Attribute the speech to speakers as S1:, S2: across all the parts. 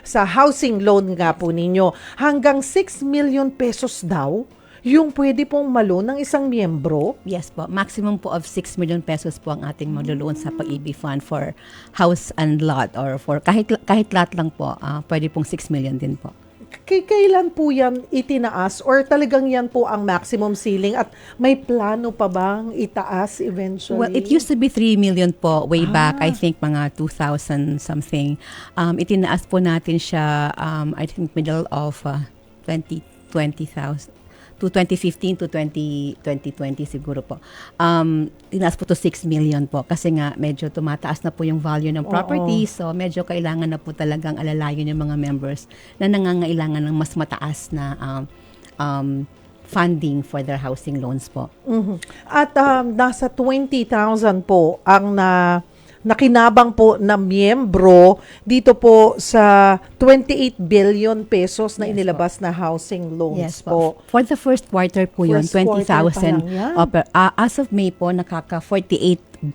S1: sa housing loan nga po ninyo. Hanggang 6 million pesos daw yung pwede pong malo ng isang miyembro.
S2: Yes po, maximum po of 6 million pesos po ang ating maluluon sa Pag-ibig Fund for house and lot or for kahit lot lang po, pwede pong 6 million din po.
S1: Kailan po yan itinaas or talagang yan po ang maximum ceiling at may plano pa bang itaas eventually?
S2: Well, it used to be 3 million po way back, I think mga 2000 something. Itinaas po natin siya, I think middle of 20,000. To 2015 to 2020 siguro po. Tinaas po to 6 million po kasi nga medyo tumataas na po yung value ng property. So medyo kailangan na po talagang alalayan yung mga members na nangangailangan ng mas mataas na funding for their housing loans po.
S1: Mhm. At nasa 20,000 po ang nakinabang po na miyembro dito po sa 28 billion pesos na inilabas na housing loans
S2: Yes
S1: po.
S2: For the first quarter po yun,
S1: First quarter pa
S2: 20,000.
S1: lang yan.
S2: As of May po, nakaka 48.67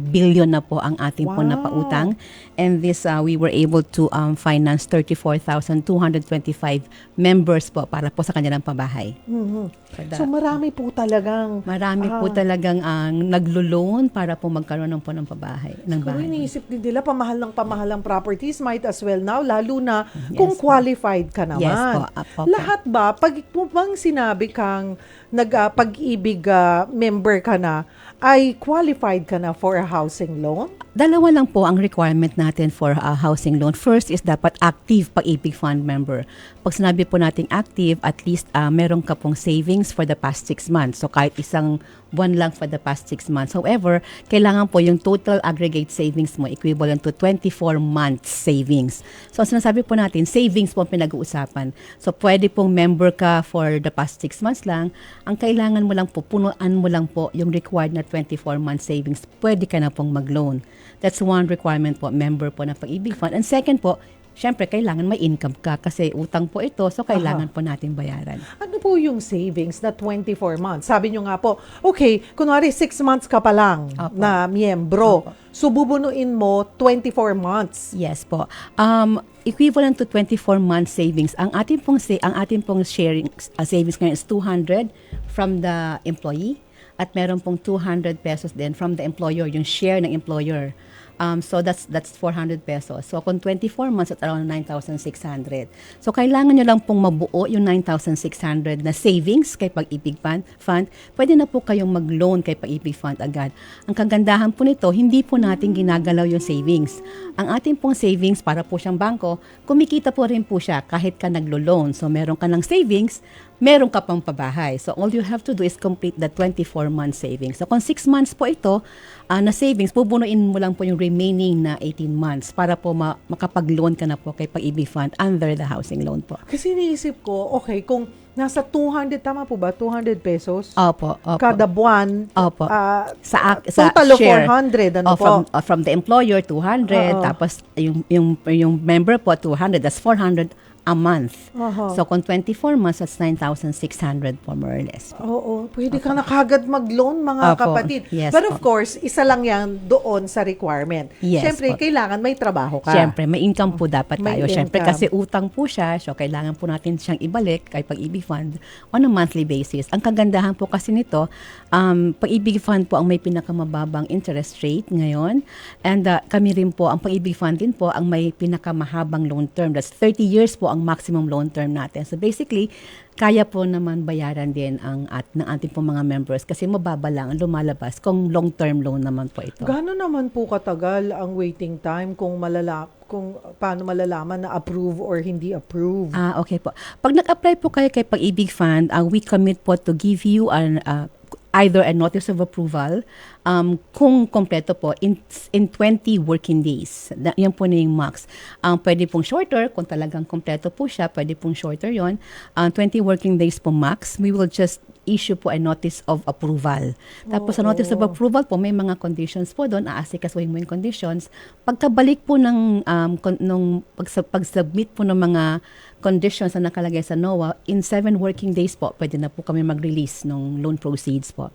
S2: billion na po ang ating po
S1: Wow.
S2: napautang. And this, we were able to finance 34,225 members po para po sa kanilang pabahay.
S1: So marami po talagang
S2: Marami po talagang ang naglo-loan para po magkaroon ng po ng pabahay. Ng
S1: siguro
S2: bahay.
S1: iniisip din nila pamahal ng properties, might as well now, lalo na kung qualified ka naman.
S2: Yes po, apo po.
S1: Lahat ba, pag bang sinabi kang pag-ibig member ka na, ay qualified ka na for a housing loan?
S2: Dalawa lang po ang requirement natin for a housing loan. First is dapat active Pag-ibig Fund member. Pag sinabi po nating active, at least meron ka pong savings for the past 6 months. So kahit isang buwan lang for the past 6 months. However, kailangan po yung total aggregate savings mo equivalent to 24 months savings. So ang sinasabi po natin, savings po ang pinag-uusapan. So pwede pong member ka for the past 6 months lang. Ang kailangan mo lang po, punuan mo lang po yung required na 24 months savings. Pwede ka na pong mag-loan. That's one requirement po, member po ng Pag-ibig Fund. And second po, syempre, kailangan may income ka kasi utang po ito, so kailangan po natin bayaran.
S1: Ano po yung savings na 24 months? Sabi nyo nga po, okay, kunwari 6 months ka pa lang
S2: Opo.
S1: na miyembro. So bubunuin mo 24 months.
S2: Yes po. Equivalent to 24 months savings. Ang ating pong sharing savings ngayon is 200 from the employee at meron pong 200 pesos din from the employer, yung share ng employer. So that's 400 pesos. So kung 24 months at around 9,600. So kailangan nyo lang pong mabuo yung 9,600 na savings kay Pag-ibig Fund. Pwede na po kayong mag-loan kay Pag-ibig Fund agad. Ang kagandahan po nito, hindi po natin ginagalaw yung savings. Ang ating pong savings, para po siyang bangko, kumikita po rin po siya kahit ka naglo-loan. So meron ka ng savings, meron ka pang pabahay. So all you have to do is complete the 24-month savings. So kung 6 months po ito na savings, pupunuin mo lang po yung remaining na 18 months para po makapag-loan ka na po kay Pag-ibig Fund under the housing loan po.
S1: Kasi iniisip ko, okay, kung nasa 200, tama po ba? 200 pesos?
S2: Opo.
S1: Kada buwan,
S2: Opo. Sa
S1: total of
S2: share.
S1: 400, ano po?
S2: From the employer, 200.
S1: Oo.
S2: Tapos yung member po, 200. That's 400 a month. So kung 24 months, that's 9,600 po more or less.
S1: Oo, pwede ka na kagad mag-loan, mga
S2: Opo.
S1: kapatid.
S2: Yes
S1: But
S2: po.
S1: of course, isa lang yan doon sa requirement.
S2: Yes
S1: Siyempre,
S2: po.
S1: kailangan may trabaho ka.
S2: Siyempre, may income po dapat
S1: May
S2: tayo. Siyempre,
S1: income.
S2: kasi utang po siya. So, kailangan po natin siyang ibalik kay Pag-ibig Fund on a monthly basis. Ang kagandahan po kasi nito, Pag-ibig Fund po ang may pinakamababang interest rate ngayon. And kami rin po, ang Pag-ibig Fund din po, ang may pinakamahabang loan term. That's 30 years po ang maximum loan term natin. So, basically, kaya po naman bayaran din ng ating po mga members kasi mababa lang ang lumalabas kung long-term loan naman po ito.
S1: Gaano naman po katagal ang waiting time kung paano malalaman na approve or hindi approve?
S2: Okay po. Pag nag-apply po kayo kay Pag-ibig Fund, we commit po to give you either a notice of approval kung kompleto po in 20 working days. Yan po na yung max. Pwede pong shorter, kung talagang kompleto po siya, pwede pong shorter yon. 20 working days po max. We will just issue po a notice of approval. Tapos sa notice of approval po, may mga conditions po doon, aasikasuhin mo yung conditions. Pagkabalik po ng pag-submit po ng mga conditions na nakalagay sa NOAA, in 7 working days po, pwede na po kami mag-release ng loan proceeds po.